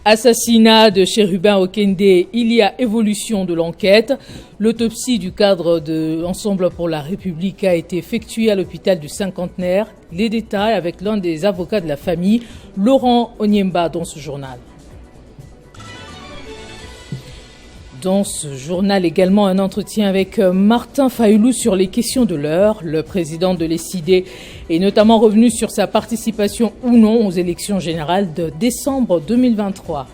Assassinat de Chérubin Okende, il y a évolution de l'enquête. L'autopsie du cadre de Ensemble pour la République a été effectuée à l'hôpital du Cinquantenaire. Les détails avec l'un des avocats de la famille, Laurent Onyemba, dans ce journal. Dans ce journal également, un entretien avec Martin Fayoulou sur les questions de l'heure. Le président de l'ESID est notamment revenu sur sa participation ou non aux élections générales de décembre 2023.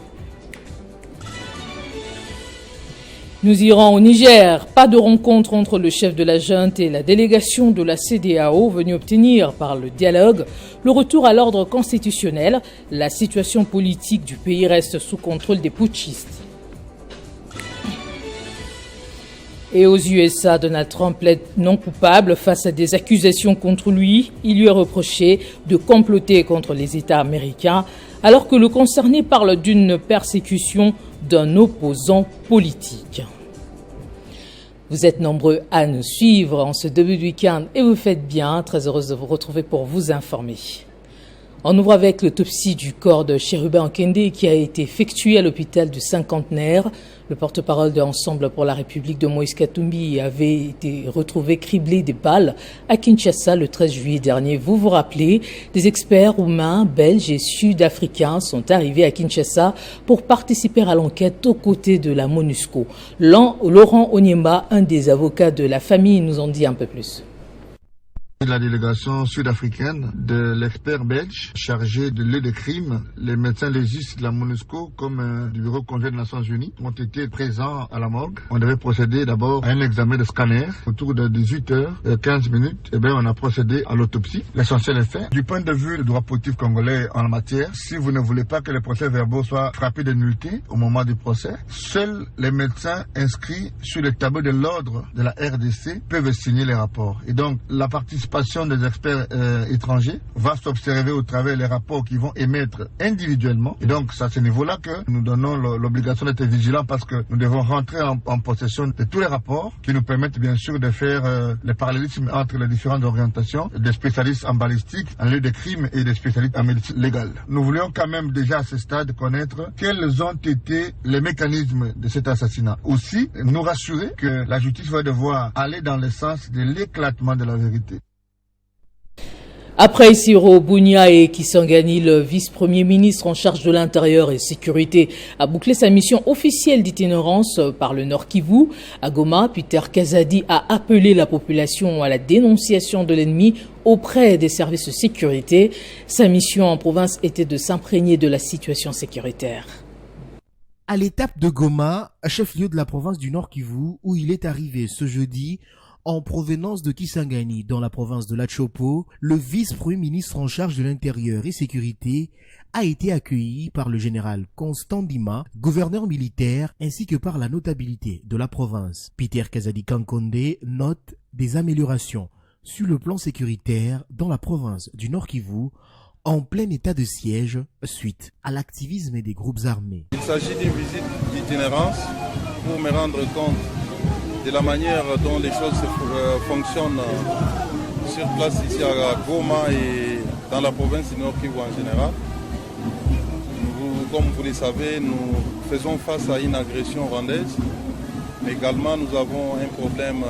Nous irons au Niger. Pas de rencontre entre le chef de la junte et la délégation de la CEDEAO venue obtenir par le dialogue le retour à l'ordre constitutionnel. La situation politique du pays reste sous contrôle des putschistes. Et aux USA, Donald Trump plaide non coupable face à des accusations contre lui. Il lui est reproché de comploter contre les États américains, alors que le concerné parle d'une persécution d'un opposant politique. Vous êtes nombreux à nous suivre en ce début de week-end et vous faites bien. Très heureuse de vous retrouver pour vous informer. On ouvre avec l'autopsie du corps de Chérubin Okende qui a été effectuée à l'hôpital du Cinquantenaire. Le porte-parole de Ensemble pour la République de Moïse Katumbi avait été retrouvé criblé des balles à Kinshasa le 13 juillet dernier. Vous vous rappelez, des experts roumains, belges et sud-africains sont arrivés à Kinshasa pour participer à l'enquête aux côtés de la MONUSCO. Laurent Onyemba, un des avocats de la famille, nous en dit un peu plus. La délégation sud-africaine de l'expert belge chargé de lieu de crime, les médecins légistes de la MONUSCO comme du bureau conjoint des Nations Unies ont été présents à la morgue. On devait procéder d'abord à un examen de scanner. Autour de 18h15, on a procédé à l'autopsie. L'essentiel est fait. Du point de vue du droit positif congolais en la matière, si vous ne voulez pas que les procès-verbaux soient frappés de nullité au moment du procès, seuls les médecins inscrits sur le tableau de l'ordre de la RDC peuvent signer les rapports. Et donc, la participation des experts étrangers va s'observer au travers les rapports qu'ils vont émettre individuellement. Et donc, c'est à ce niveau-là que nous donnons l'obligation d'être vigilants parce que nous devons rentrer en possession de tous les rapports qui nous permettent bien sûr de faire le parallélisme entre les différentes orientations des spécialistes en balistique, en lieu de crime et des spécialistes en médecine légale. Nous voulions quand même déjà à ce stade connaître quels ont été les mécanismes de cet assassinat. Aussi, nous rassurer que la justice va devoir aller dans le sens de l'éclatement de la vérité. Après Isiro Bounia et Kisangani, le vice-premier ministre en charge de l'Intérieur et Sécurité a bouclé sa mission officielle d'itinérance par le Nord Kivu. À Goma, Peter Kazadi a appelé la population à la dénonciation de l'ennemi auprès des services de sécurité. Sa mission en province était de s'imprégner de la situation sécuritaire. À l'étape de Goma, chef-lieu de la province du Nord Kivu, où il est arrivé ce jeudi, en provenance de Kisangani, dans la province de l'Achopo, le vice-premier ministre en charge de l'Intérieur et Sécurité a été accueilli par le général Constant Dima, gouverneur militaire, ainsi que par la notabilité de la province. Peter Kazadi Kankonde note des améliorations sur le plan sécuritaire dans la province du Nord Kivu, en plein état de siège suite à l'activisme des groupes armés. Il s'agit d'une visite d'itinérance pour me rendre compte de la manière dont les choses fonctionnent sur place ici à Goma et dans la province du Nord Kivu en général. Comme vous le savez, nous faisons face à une agression rwandaise, mais également nous avons un problème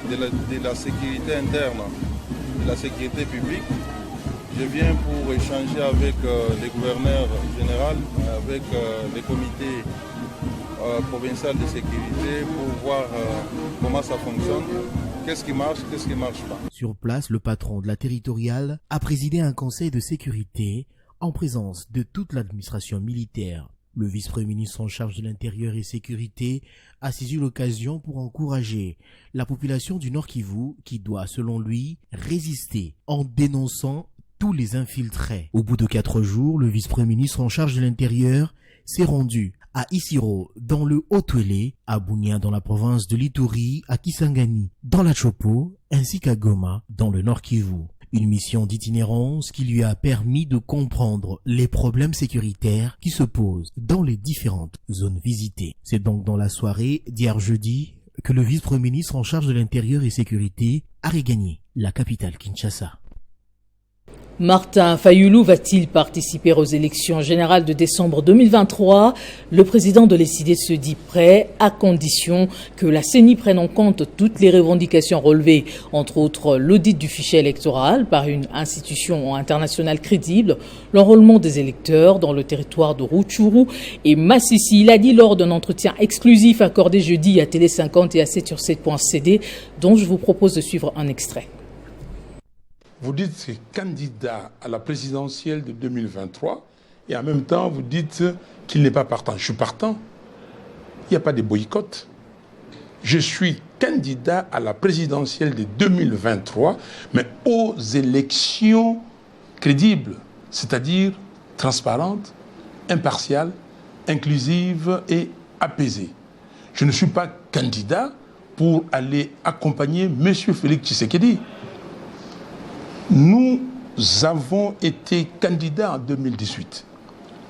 de la sécurité interne, de la sécurité publique. Je viens pour échanger avec les gouverneurs généraux, avec les comités provincial de sécurité pour voir comment ça fonctionne, qu'est-ce qui marche pas. Sur place, le patron de la territoriale a présidé un conseil de sécurité en présence de toute l'administration militaire. Le vice-premier ministre en charge de l'Intérieur et Sécurité a saisi l'occasion pour encourager la population du Nord Kivu qui doit, selon lui, résister en dénonçant tous les infiltrés. Au bout de 4 jours, le vice-premier ministre en charge de l'Intérieur s'est rendu à Isiro, dans le Haut-Touélé, à Bounia, dans la province de l'Ituri, à Kisangani, dans la Chopo, ainsi qu'à Goma, dans le Nord Kivu. Une mission d'itinérance qui lui a permis de comprendre les problèmes sécuritaires qui se posent dans les différentes zones visitées. C'est donc dans la soirée d'hier jeudi que le vice-premier ministre en charge de l'Intérieur et Sécurité a regagné la capitale Kinshasa. Martin Fayulu va-t-il participer aux élections générales de décembre 2023 ? Le président de l'ECID se dit prêt à condition que la CENI prenne en compte toutes les revendications relevées, entre autres l'audit du fichier électoral par une institution internationale crédible, l'enrôlement des électeurs dans le territoire de Rutshuru et Massissi. Il a dit lors d'un entretien exclusif accordé jeudi à Télé 50 et à 7sur7.cd, dont je vous propose de suivre un extrait. Vous dites que candidat à la présidentielle de 2023 et en même temps vous dites qu'il n'est pas partant. Je suis partant. Il n'y a pas de boycott. Je suis candidat à la présidentielle de 2023, mais aux élections crédibles, c'est-à-dire transparentes, impartiales, inclusives et apaisées. Je ne suis pas candidat pour aller accompagner M. Félix Tshisekedi. Nous avons été candidats en 2018.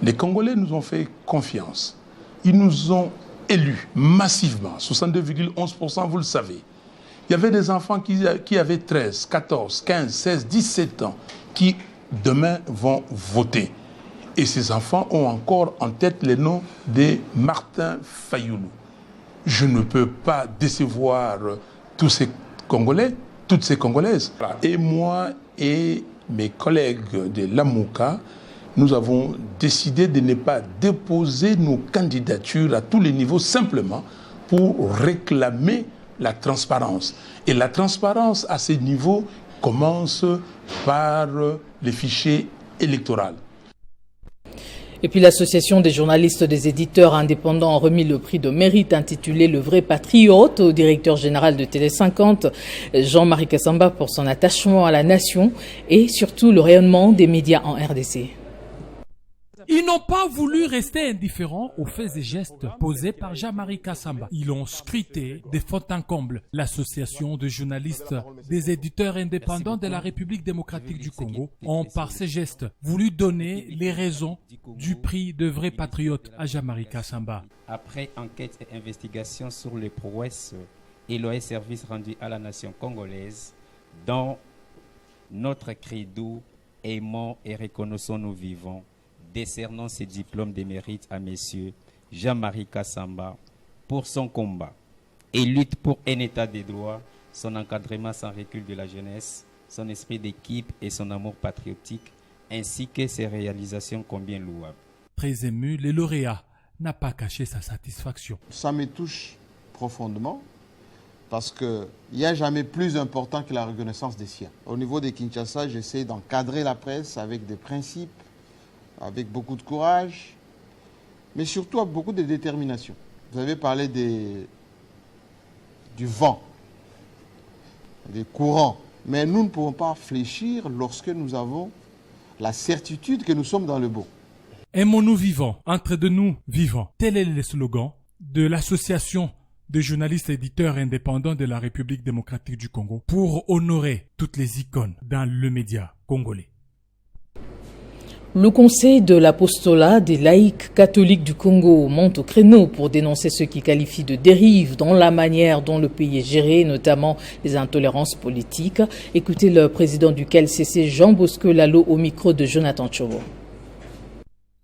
Les Congolais nous ont fait confiance. Ils nous ont élus massivement, 62,11%, vous le savez. Il y avait des enfants qui avaient 13, 14, 15, 16, 17 ans qui, demain, vont voter. Et ces enfants ont encore en tête les noms de Martin Fayulu. Je ne peux pas décevoir tous ces Congolais, toutes ces Congolaises. Et moi et mes collègues de l'AMOCA, nous avons décidé de ne pas déposer nos candidatures à tous les niveaux simplement pour réclamer la transparence. Et la transparence à ces niveaux commence par les fichiers électoraux. Et puis l'association des journalistes des éditeurs indépendants a remis le prix de mérite intitulé Le vrai patriote au directeur général de Télé 50, Jean-Marie Kassamba, pour son attachement à la nation et surtout le rayonnement des médias en RDC. Ils n'ont pas voulu rester indifférents aux faits et gestes posés par Jean-Marie Kassamba. Ils ont scruté de fond en comble l'association de journalistes des éditeurs indépendants de la République démocratique du Congo ont par ces gestes voulu donner les raisons du prix de vrai patriote à Jean-Marie Kassamba. Après enquête et investigation sur les prouesses et loyaux services rendus à la nation congolaise, dans notre cri doux, aimons et reconnaissons nous vivants, décernons ces diplômes de mérite à messieurs Jean-Marie Kassamba pour son combat et lutte pour un état de droit, son encadrement sans recul de la jeunesse, son esprit d'équipe et son amour patriotique, ainsi que ses réalisations combien louables. Très ému, le lauréat n'a pas caché sa satisfaction. Ça me touche profondément parce qu'il n'y a jamais plus important que la reconnaissance des siens. Au niveau de Kinshasa, j'essaie d'encadrer la presse avec des principes, avec beaucoup de courage, mais surtout avec beaucoup de détermination. Vous avez parlé du vent, des courants, mais nous ne pouvons pas fléchir lorsque nous avons la certitude que nous sommes dans le beau. Aimons-nous vivants, entre de nous vivants. Tel est le slogan de l'association de journalistes éditeurs indépendants de la République démocratique du Congo pour honorer toutes les icônes dans le média congolais. Le Conseil de l'apostolat des laïcs catholiques du Congo monte au créneau pour dénoncer ce qu'il qualifie de dérive dans la manière dont le pays est géré, notamment les intolérances politiques. Écoutez le président du KLCC, Jean Bosco Lalo, au micro de Jonathan Chobo.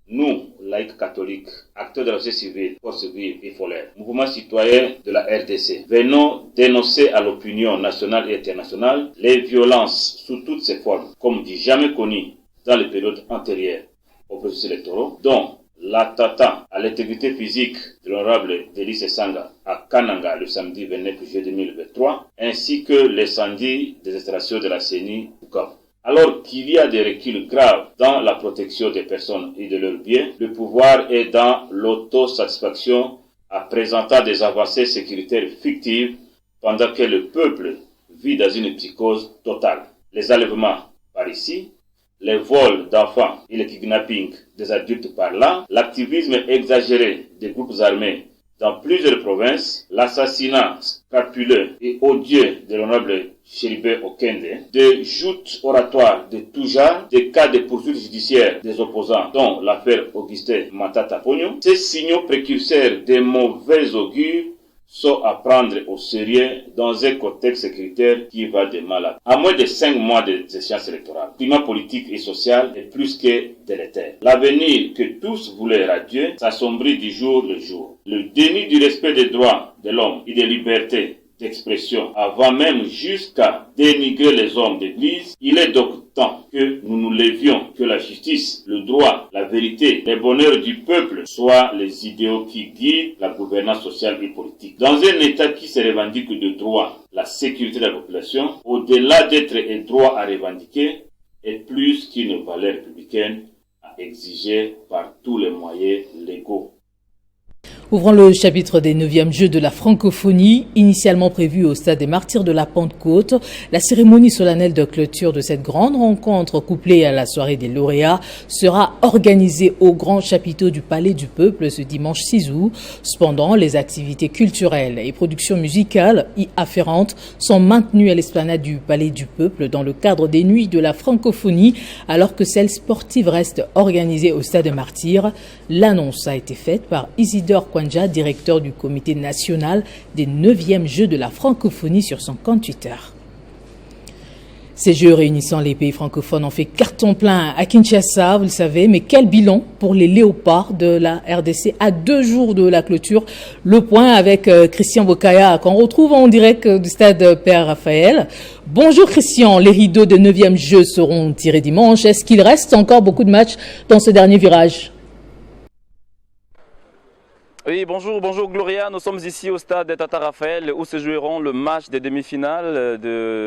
Nous, laïcs catholiques, acteurs de la société civile, forces vives et folles, mouvement citoyen de la RDC, venons dénoncer à l'opinion nationale et internationale les violences sous toutes ses formes, comme du jamais connu dans les périodes antérieures aux processus électoraux, dont l'attentat à l'intégrité physique de l'honorable Délice Sanga à Kananga le samedi 29 juillet 2023, ainsi que l'incendie des installations de la CENI Bukavu. Alors qu'il y a des reculs graves dans la protection des personnes et de leurs biens, le pouvoir est dans l'autosatisfaction en présentant des avancées sécuritaires fictives pendant que le peuple vit dans une psychose totale. Les enlèvements par ici, les vols d'enfants et le kidnapping des adultes par là, l'activisme exagéré des groupes armés dans plusieurs provinces, l'assassinat scrapuleux et odieux de l'honorable Chéribé Okende, des joutes oratoires de tout genre, des cas de poursuites judiciaires des opposants, dont l'affaire Augustin Matata Pogno, ces signaux précurseurs des mauvais augures sont à prendre au sérieux dans un contexte sécuritaire qui va de mal à... À moins de 5 mois des échéances électorales, le climat politique et social est plus que délétère. L'avenir que tous voulaient radieux s'assombrit du jour le jour. Le déni du respect des droits de l'homme et des libertés d'expression, avant même jusqu'à dénigrer les hommes d'église, il est donc temps que nous nous levions, que la justice, le droit, la vérité, les bonheurs du peuple soient les idéaux qui guident la gouvernance sociale et politique. Dans un État qui se revendique de droit, la sécurité de la population, au-delà d'être un droit à revendiquer, est plus qu'une valeur républicaine à exiger par tous les moyens légaux. Ouvrant le chapitre des 9e Jeux de la francophonie, initialement prévu au stade des Martyrs de la Pentecôte, la cérémonie solennelle de clôture de cette grande rencontre couplée à la soirée des lauréats sera organisée au grand chapiteau du Palais du Peuple ce dimanche 6 août. Cependant, les activités culturelles et productions musicales y afférentes sont maintenues à l'esplanade du Palais du Peuple dans le cadre des Nuits de la francophonie, alors que celles sportives restent organisées au stade des Martyrs. L'annonce a été faite par Isidore Kwanja, directeur du comité national des 9e Jeux de la francophonie sur son compte Twitter. Ces Jeux réunissant les pays francophones ont fait carton plein à Kinshasa, vous le savez, mais quel bilan pour les léopards de la RDC à 2 jours de la clôture? Le point avec Christian Bokaya qu'on retrouve en direct du stade Père Raphaël. Bonjour Christian, les rideaux de 9e Jeux seront tirés dimanche. Est-ce qu'il reste encore beaucoup de matchs dans ce dernier virage? Oui, bonjour Gloria. Nous sommes ici au stade Tata Raphaël où se joueront le match des demi-finales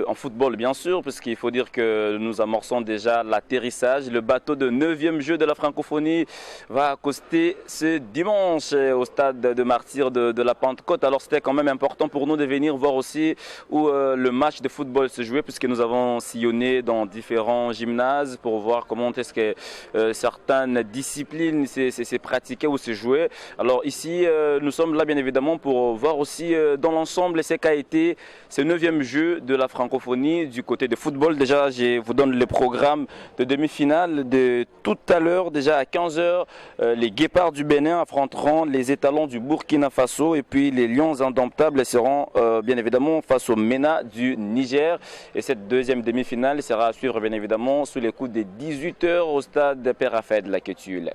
en football, bien sûr, puisqu'il faut dire que nous amorçons déjà l'atterrissage. Le bateau de 9e Jeu de la francophonie va accoster ce dimanche au stade de Martyrs de la Pentecôte. Alors c'était quand même important pour nous de venir voir aussi où le match de football se jouait, puisque nous avons sillonné dans différents gymnases pour voir comment est-ce que certaines disciplines se pratiquaient ou se jouaient. Alors ici, nous sommes là bien évidemment pour voir aussi dans l'ensemble ce qu'a été ce 9e jeu de la francophonie du côté de football. Déjà, je vous donne le programme de demi-finale de tout à l'heure. Déjà à 15h, les Guépards du Bénin affronteront les Étalons du Burkina Faso et puis les Lions indomptables seront bien évidemment face aux MENA du Niger. Et cette deuxième demi-finale sera à suivre bien évidemment sous les coups des 18h au stade Père Raphaël de la Quetule.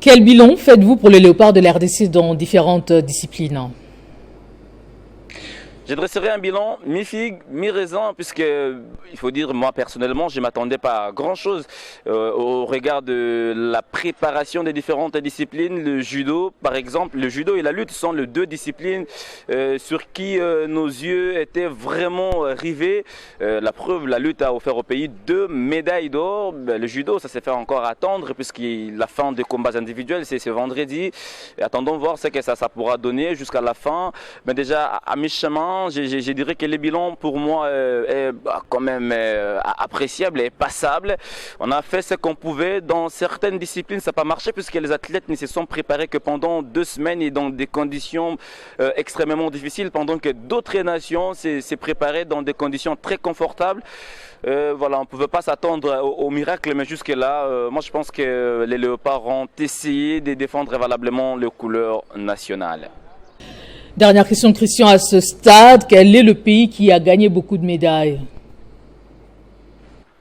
Quel bilan faites-vous pour les léopards de la RDC dans différentes disciplines? Je dresserai un bilan mi-figue, mi-raisin, puisque, il faut dire, moi personnellement, je ne m'attendais pas à grand-chose au regard de la préparation des différentes disciplines. Le judo, par exemple, le judo et la lutte sont les 2 disciplines sur qui nos yeux étaient vraiment rivés. La preuve, la lutte a offert au pays 2 médailles d'or. Le judo, ça s'est fait encore attendre, puisque la fin des combats individuels, c'est ce vendredi. Et attendons voir ce que ça pourra donner jusqu'à la fin. Mais déjà, à mi-chemin, je dirais que le bilan pour moi est quand même appréciable et passable. On a fait ce qu'on pouvait. Dans certaines disciplines, ça n'a pas marché puisque les athlètes ne se sont préparés que pendant 2 semaines et dans des conditions extrêmement difficiles, pendant que d'autres nations s'est préparées dans des conditions très confortables. Voilà, on ne pouvait pas s'attendre au miracle, mais jusque-là, moi je pense que les léopards ont essayé de défendre valablement les couleurs nationales. Dernière question, Christian, à ce stade, quel est le pays qui a gagné beaucoup de médailles?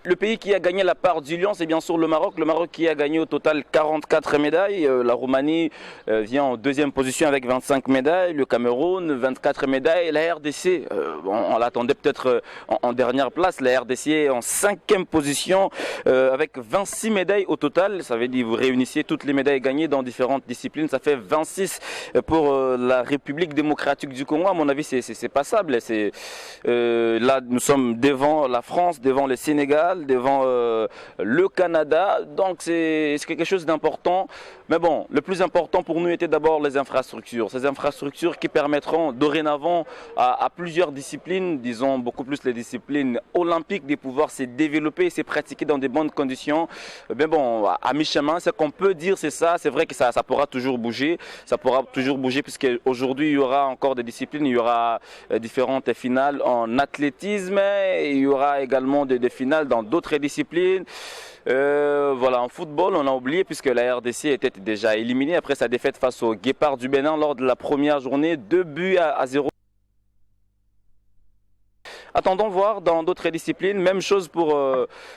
Le pays qui a gagné la part du lion, c'est bien sûr le Maroc. Le Maroc qui a gagné au total 44 médailles. La Roumanie vient en 2e position avec 25 médailles. Le Cameroun, 24 médailles. La RDC, on l'attendait peut-être en dernière place. La RDC est en 5e position avec 26 médailles au total. Ça veut dire que vous réunissez toutes les médailles gagnées dans différentes disciplines. Ça fait 26 pour la République démocratique du Congo. À mon avis, c'est passable. Là, nous sommes devant la France, devant le Sénégal, devant le Canada, donc c'est quelque chose d'important. Mais bon, le plus important pour nous était d'abord les infrastructures. Ces infrastructures qui permettront dorénavant à plusieurs disciplines, disons beaucoup plus les disciplines olympiques, de pouvoir se développer et se pratiquer dans de bonnes conditions. Mais bon, à mi-chemin, ce qu'on peut dire, c'est ça. C'est vrai que ça pourra toujours bouger. Ça pourra toujours bouger puisque aujourd'hui il y aura encore des disciplines. Il y aura différentes finales en athlétisme et il y aura également des finales dans dans d'autres disciplines. En football, on a oublié puisque la RDC était déjà éliminée après sa défaite face au Guépard du Bénin lors de la première journée, 2-0. Attendons voir dans d'autres disciplines. Même chose pour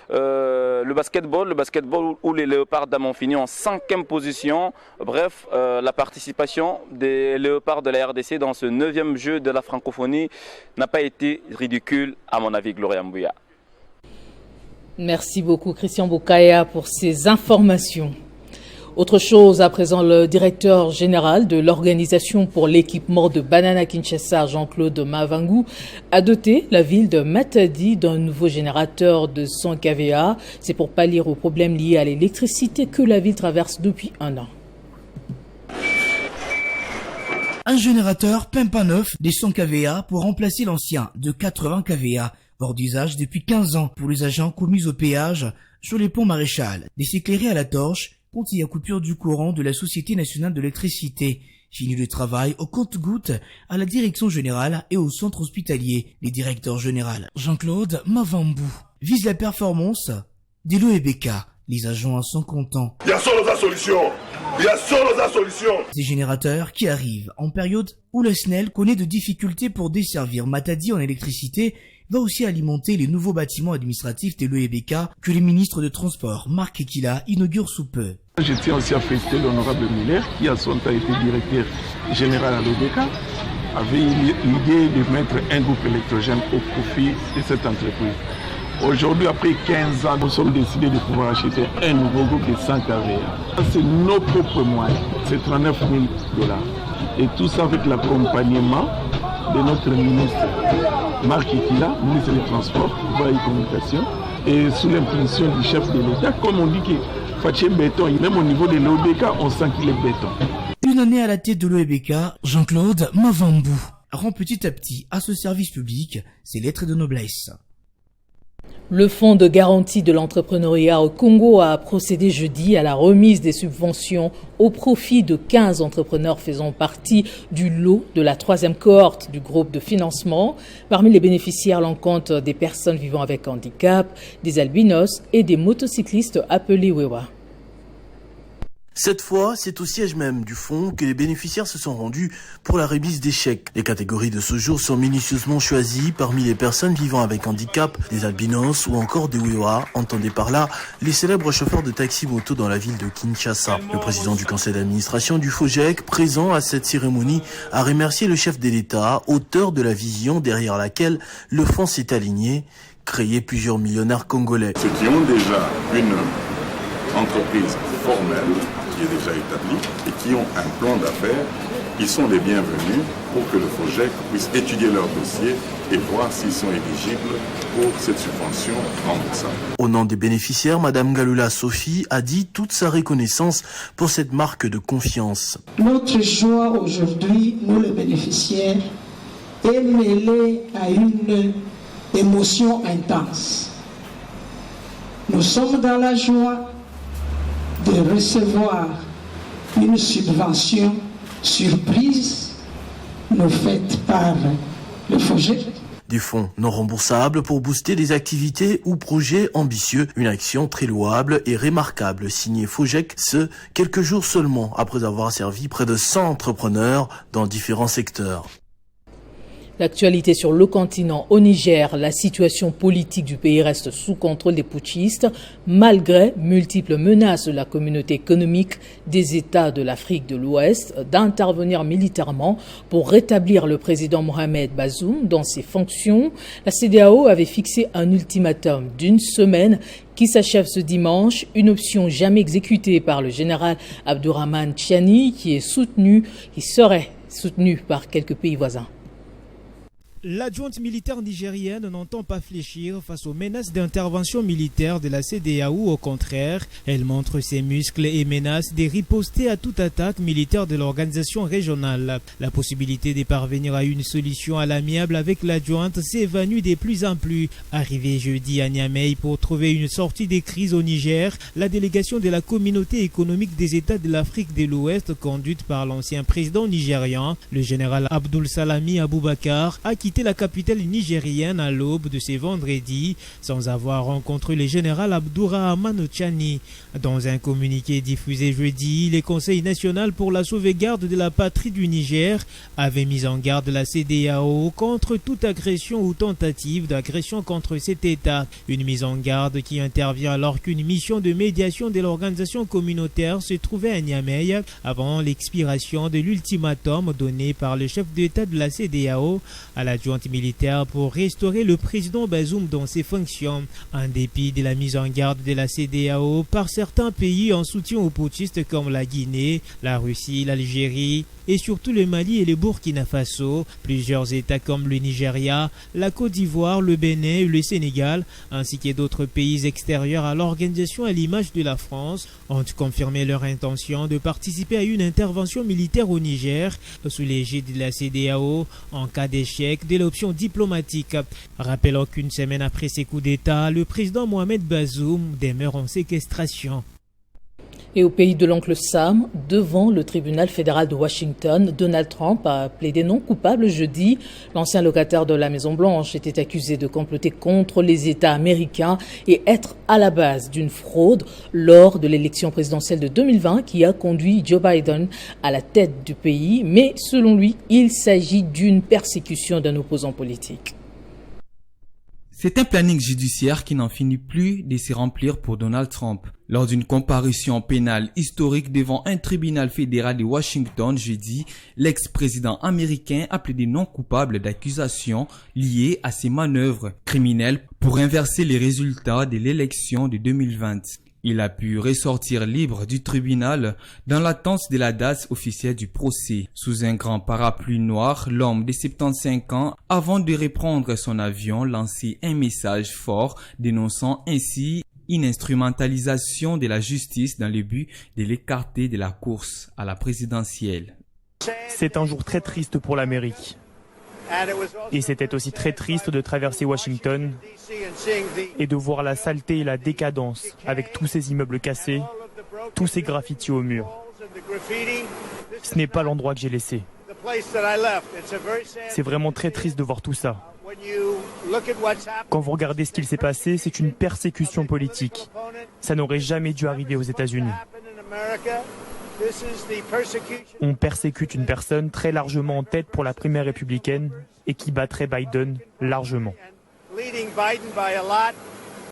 le basketball où les Léopards d'Amonfini en 5e position. Bref, la participation des Léopards de la RDC dans ce 9e jeu de la francophonie n'a pas été ridicule à mon avis, Gloria Mbouya. Merci beaucoup Christian Bokaya pour ces informations. Autre chose, à présent, le directeur général de l'Organisation pour l'équipement de Banana Kinshasa, Jean-Claude Mavangu, a doté la ville de Matadi d'un nouveau générateur de 100 kVA. C'est pour pallier aux problèmes liés à l'électricité que la ville traverse depuis un an. Un générateur Pimpa neuf des 100 kVA pour remplacer l'ancien de 80 kVA, hors d'usage depuis 15 ans pour les agents commis au péage sur les ponts Maréchal, des éclairés à la torche, il y a coupure du courant de la Société nationale de l'électricité. Fini le travail au compte-gouttes à la direction générale et au centre hospitalier. Les directeurs généraux Jean-Claude Mavambu vise la performance des l'OEBK. Les agents en sont contents. Il y a solo la solution. Ces générateurs qui arrivent en période où le SNEL connaît de difficultés pour desservir Matadi en électricité va aussi alimenter les nouveaux bâtiments administratifs de l'OEBK que le ministre de Transport, Marc Ekila, inaugure sous peu. Je tiens aussi à féliciter l'honorable Miller, qui à son temps été directeur général à l'OEBK, avait l'idée de mettre un groupe électrogène au profit de cette entreprise. Aujourd'hui, après 15 ans, nous sommes décidés de pouvoir acheter un nouveau groupe de 100 kVA. C'est nos propres moyens, c'est $39 000. Et tout ça avec l'accompagnement de notre ministre Marc Ekila, ministre des Transports, Voies et Communications, et sous l'impulsion du chef de l'État, comme on dit que Fatché béton, même au niveau de l'OEBK, on sent qu'il est béton. Une année à la tête de l'OEBK, Jean-Claude Mavambu rend petit à petit à ce service public ses lettres de noblesse. Le Fonds de garantie de l'entrepreneuriat au Congo a procédé jeudi à la remise des subventions au profit de 15 entrepreneurs faisant partie du lot de la 3e cohorte du groupe de financement. Parmi les bénéficiaires, l'on compte des personnes vivant avec handicap, des albinos et des motocyclistes appelés Wewa. Cette fois, c'est au siège même du fonds que les bénéficiaires se sont rendus pour la remise des chèques. Les catégories de ce jour sont minutieusement choisies parmi les personnes vivant avec handicap, des albinos ou encore des Wewa, entendez par là les célèbres chauffeurs de taxi-moto dans la ville de Kinshasa. Le président du conseil d'administration du FOGEC, présent à cette cérémonie, a remercié le chef de l'État, auteur de la vision derrière laquelle le fonds s'est aligné, créer plusieurs millionnaires congolais. Ceux qui ont déjà une entreprise formelle, qui est déjà établi et qui ont un plan d'affaires, ils sont les bienvenus pour que le FOGEC puisse étudier leur dossier et voir s'ils sont éligibles pour cette subvention remboursable. Au nom des bénéficiaires, Madame Galula Sophie a dit toute sa reconnaissance pour cette marque de confiance. Notre joie aujourd'hui, nous les bénéficiaires, est mêlée à une émotion intense. Nous sommes dans la joie de recevoir une subvention surprise nous faite par le FOGEC. Des fonds non remboursables pour booster des activités ou projets ambitieux. Une action très louable et remarquable signée FOGEC, ce quelques jours seulement après avoir servi près de 100 entrepreneurs dans différents secteurs. L'actualité sur le continent au Niger, la situation politique du pays reste sous contrôle des putschistes, malgré multiples menaces de la communauté économique des États de l'Afrique de l'Ouest d'intervenir militairement pour rétablir le président Mohamed Bazoum dans ses fonctions. La CEDEAO avait fixé un ultimatum d'1 semaine qui s'achève ce dimanche, une option jamais exécutée par le général Abdourahmane Tiani qui serait soutenu par quelques pays voisins. L'adjointe militaire nigérienne n'entend pas fléchir face aux menaces d'intervention militaire de la CEDEAO. Au contraire, elle montre ses muscles et menace de riposter à toute attaque militaire de l'organisation régionale. La possibilité de parvenir à une solution à l'amiable avec l'adjointe s'évanouit de plus en plus. Arrivée jeudi à Niamey pour trouver une sortie des crises au Niger, la délégation de la communauté économique des États de l'Afrique de l'Ouest, conduite par l'ancien président nigérian, le général Abdoul Salami Aboubakar, a quitté quitté la capitale nigérienne à l'aube de ce vendredi sans avoir rencontré le général Abdourahmane Tchani. Dans un communiqué diffusé jeudi, le Conseil national pour la sauvegarde de la patrie du Niger avait mis en garde la CEDEAO contre toute agression ou tentative d'agression contre cet État. Une mise en garde qui intervient alors qu'une mission de médiation de l'organisation communautaire se trouvait à Niamey avant l'expiration de l'ultimatum donné par le chef d'État de la CEDEAO à la junte militaire pour restaurer le président Bazoum dans ses fonctions. En dépit de la mise en garde de la CEDEAO par certains pays en soutien aux putschistes comme la Guinée, la Russie, l'Algérie et surtout le Mali et le Burkina Faso, plusieurs États comme le Nigeria, la Côte d'Ivoire, le Bénin et le Sénégal, ainsi que d'autres pays extérieurs à l'organisation à l'image de la France, ont confirmé leur intention de participer à une intervention militaire au Niger sous l'égide de la CEDEAO en cas d'échec de l'option diplomatique. Rappelons qu'une semaine après ces coups d'État, le président Mohamed Bazoum demeure en séquestration. Et au pays de l'oncle Sam, devant le tribunal fédéral de Washington, Donald Trump a plaidé non coupable jeudi. L'ancien locataire de la Maison-Blanche était accusé de comploter contre les États américains et être à la base d'une fraude lors de l'élection présidentielle de 2020 qui a conduit Joe Biden à la tête du pays. Mais selon lui, il s'agit d'une persécution d'un opposant politique. C'est un planning judiciaire qui n'en finit plus de se remplir pour Donald Trump. Lors d'une comparution pénale historique devant un tribunal fédéral de Washington jeudi, l'ex-président américain a plaidé non coupable d'accusations liées à ses manœuvres criminelles pour inverser les résultats de l'élection de 2020. Il a pu ressortir libre du tribunal dans l'attente de la date officielle du procès. Sous un grand parapluie noir, l'homme de 75 ans, avant de reprendre son avion, lançait un message fort dénonçant ainsi une instrumentalisation de la justice dans le but de l'écarter de la course à la présidentielle. C'est un jour très triste pour l'Amérique. Et c'était aussi très triste de traverser Washington et de voir la saleté et la décadence avec tous ces immeubles cassés, tous ces graffitis au mur. Ce n'est pas l'endroit que j'ai laissé. C'est vraiment très triste de voir tout ça. Quand vous regardez ce qu'il s'est passé, c'est une persécution politique. Ça n'aurait jamais dû arriver aux États-Unis. On persécute une personne très largement en tête pour la primaire républicaine et qui battrait Biden largement.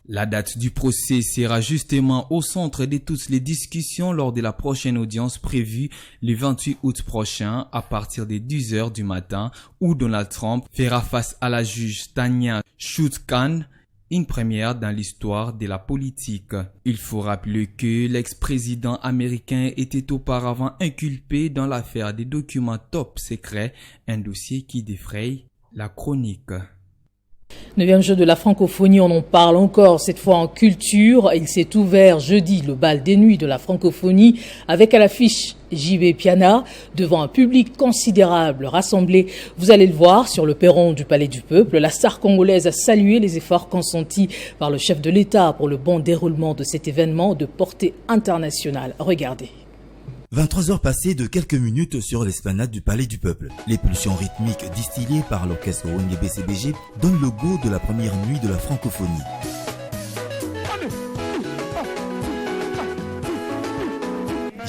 La date du procès sera justement au centre de toutes les discussions lors de la prochaine audience prévue le 28 août prochain à partir de 10h du matin où Donald Trump fera face à la juge Tanya Chutkan, une première dans l'histoire de la politique. Il faut rappeler que l'ex-président américain était auparavant inculpé dans l'affaire des documents top secrets, un dossier qui défraye la chronique. 9e jeu de la francophonie, on en parle encore, cette fois en culture. Il s'est ouvert jeudi le bal des nuits de la francophonie avec à l'affiche JB Piana devant un public considérable rassemblé. Vous allez le voir sur le perron du Palais du Peuple. La star congolaise a salué les efforts consentis par le chef de l'État pour le bon déroulement de cet événement de portée internationale. Regardez. 23 heures passées de quelques minutes sur l'esplanade du Palais du Peuple. Les pulsions rythmiques distillées par l'orchestre ONG-BCBG donnent le goût de la première nuit de la francophonie.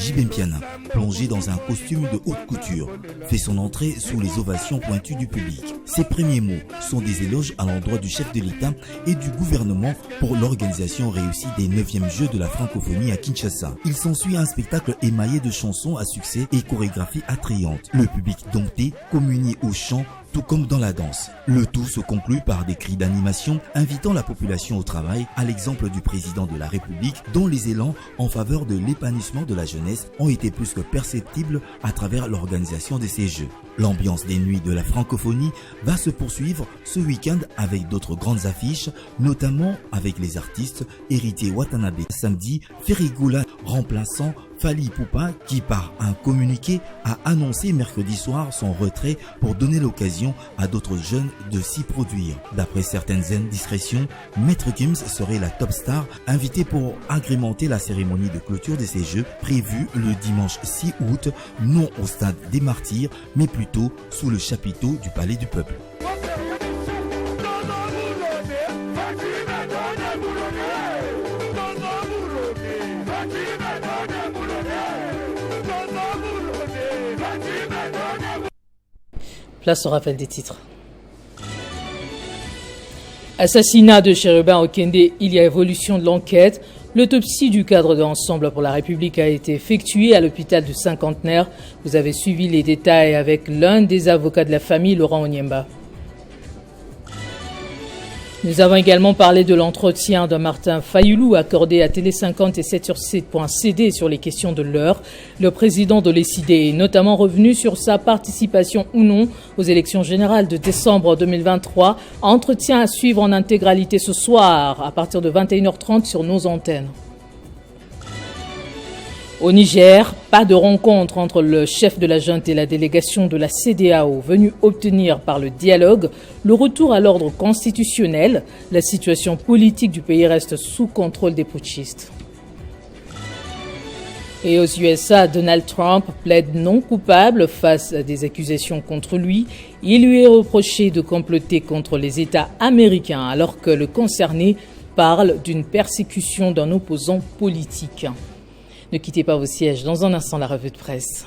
JB Piana, plongé dans un costume de haute couture, fait son entrée sous les ovations pointues du public. Ses premiers mots sont des éloges à l'endroit du chef de l'État et du gouvernement pour l'organisation réussie des 9e Jeux de la francophonie à Kinshasa. Il s'ensuit un spectacle émaillé de chansons à succès et chorégraphies attrayantes. Le public dompté communie au chant tout comme dans la danse. Le tout se conclut par des cris d'animation invitant la population au travail, à l'exemple du président de la République, dont les élans en faveur de l'épanouissement de la jeunesse ont été plus que perceptibles à travers l'organisation de ces Jeux. L'ambiance des nuits de la francophonie va se poursuivre ce week-end avec d'autres grandes affiches, notamment avec les artistes Héritier Watanabe samedi, Ferigula remplaçant Fally Ipupa qui par un communiqué a annoncé mercredi soir son retrait pour donner l'occasion à d'autres jeunes de s'y produire. D'après certaines indiscrétions, Maître Gims serait la top star invitée pour agrémenter la cérémonie de clôture de ces Jeux prévue le dimanche 6 août, non au stade des Martyrs, mais plutôt sous le chapiteau du Palais du Peuple. Place au rappel des titres. Assassinat de Chérubin Okende, il y a évolution de l'enquête. L'autopsie du cadre de Ensemble pour la République a été effectuée à l'hôpital du Cinquantenaire. Vous avez suivi les détails avec l'un des avocats de la famille, Laurent Onyemba. Nous avons également parlé de l'entretien de Martin Fayoulou accordé à Télé 50 et 7sur7.cd sur les questions de l'heure. Le président de l'ECID est notamment revenu sur sa participation ou non aux élections générales de décembre 2023. Entretien à suivre en intégralité ce soir à partir de 21h30 sur nos antennes. Au Niger, pas de rencontre entre le chef de la junte et la délégation de la CEDEAO venue obtenir par le dialogue le retour à l'ordre constitutionnel. La situation politique du pays reste sous contrôle des putschistes. Et aux USA, Donald Trump plaide non coupable face à des accusations contre lui. Il lui est reproché de comploter contre les États américains alors que le concerné parle d'une persécution d'un opposant politique. Ne quittez pas vos sièges. Dans un instant, la revue de presse.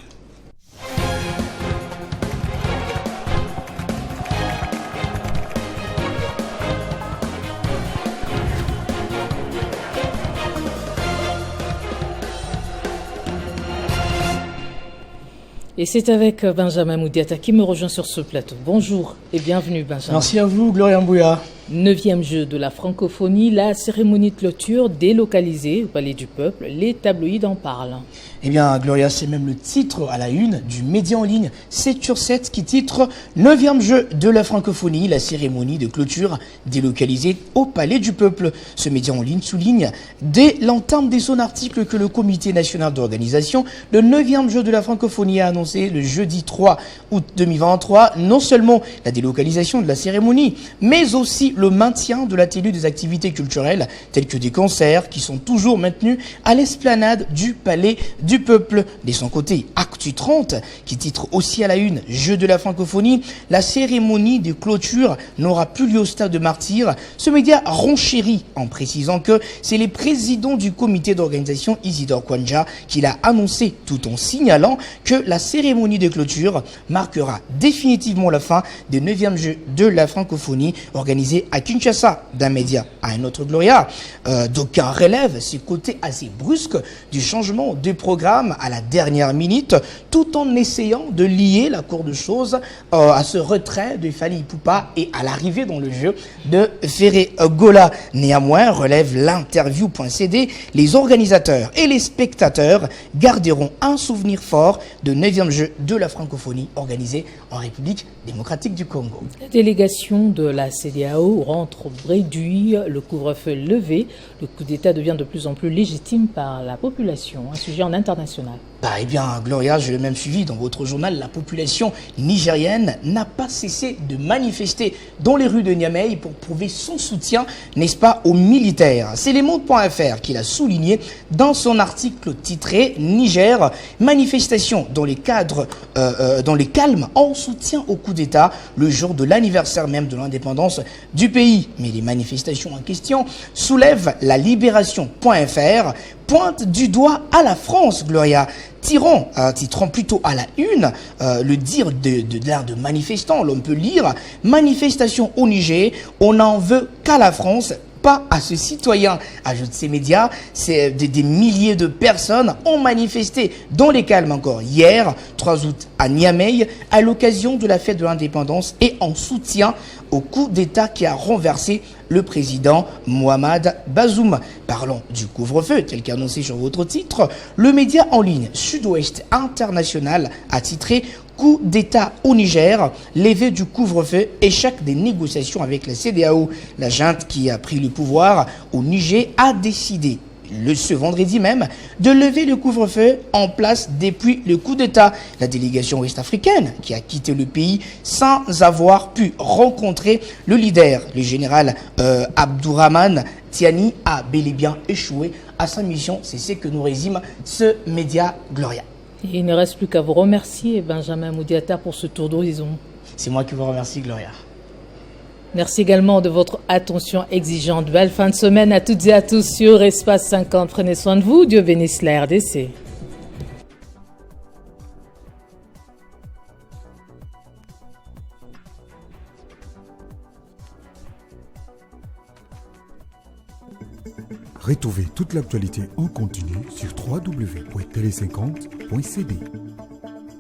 Et c'est avec Benjamin Moudiata qui me rejoint sur ce plateau. Bonjour et bienvenue Benjamin. Merci à vous Gloria Mbouya. 9e jeu de la francophonie, la cérémonie de clôture délocalisée au Palais du Peuple. Les tabloïds en parlent. Eh bien, Gloria, c'est même le titre à la une du média en ligne 7sur7 qui titre 9e jeu de la francophonie, la cérémonie de clôture délocalisée au Palais du Peuple. Ce média en ligne souligne dès l'entame de son article que le Comité national d'organisation, le 9e jeu de la francophonie, a annoncé le jeudi 3 août 2023 non seulement la délocalisation de la cérémonie, mais aussi le maintien de la tenue des activités culturelles telles que des concerts qui sont toujours maintenus à l'esplanade du Palais du Peuple. De son côté, Actu 30, qui titre aussi à la une Jeu de la francophonie, la cérémonie de clôture n'aura plus lieu au stade de Martyrs. Ce média renchérit en précisant que c'est le président du comité d'organisation Isidore Kwanja qui l'a annoncé, tout en signalant que la cérémonie de clôture marquera définitivement la fin des 9e Jeux de la francophonie organisés à Kinshasa. D'un média à un autre, Gloria, d'aucuns relèvent ce côté assez brusque du changement de programme à la dernière minute, tout en essayant de lier la cour de choses à ce retrait de Fally Ipupa et à l'arrivée dans le jeu de Ferré Gola. Néanmoins, relève l'interview.cd, les organisateurs et les spectateurs garderont un souvenir fort de 9e jeu de la francophonie organisé en République démocratique du Congo. La délégation de la CEDEAO rentre réduit, le couvre-feu levé. Le coup d'État devient de plus en plus légitime par la population, un sujet en international. Eh bien, Gloria, je l'ai même suivi dans votre journal, la population nigérienne n'a pas cessé de manifester dans les rues de Niamey pour prouver son soutien, n'est-ce pas, aux militaires. C'est lesmondes.fr qui l'a souligné dans son article titré « Niger, manifestation dans les cadres, dans les calmes en soutien au coup d'État le jour de l'anniversaire même de l'indépendance du pays ». Mais les manifestations en question soulèvent la libération.fr, pointe du doigt à la France, Gloria, titrant plutôt à la une le dire de manifestants. L'on peut lire « Manifestation au Niger, on n'en veut qu'à la France ». Pas à ce citoyen, ajoute ces médias. C'est des milliers de personnes ont manifesté dans les calmes encore hier, 3 août à Niamey, à l'occasion de la fête de l'indépendance et en soutien au coup d'État qui a renversé le président Mohamed Bazoum. Parlons du couvre-feu, tel qu'annoncé sur votre titre. Le média en ligne Sud-Ouest International a titré « Coup d'État au Niger, levée du couvre-feu, échec des négociations avec la CEDEAO ». La junte qui a pris le pouvoir au Niger a décidé ce vendredi même, de lever le couvre-feu en place depuis le coup d'État. La délégation ouest-africaine qui a quitté le pays sans avoir pu rencontrer le leader, le général Abdourahmane Tiani, a bel et bien échoué à sa mission. C'est ce que nous résume ce média Gloria. Et il ne reste plus qu'à vous remercier, Benjamin Moudiata, pour ce tour d'horizon. C'est moi qui vous remercie, Gloria. Merci également de votre attention exigeante. Belle fin de semaine à toutes et à tous sur Espace 50. Prenez soin de vous. Dieu bénisse la RDC. Retrouvez toute l'actualité en continu sur www.tele50.cd.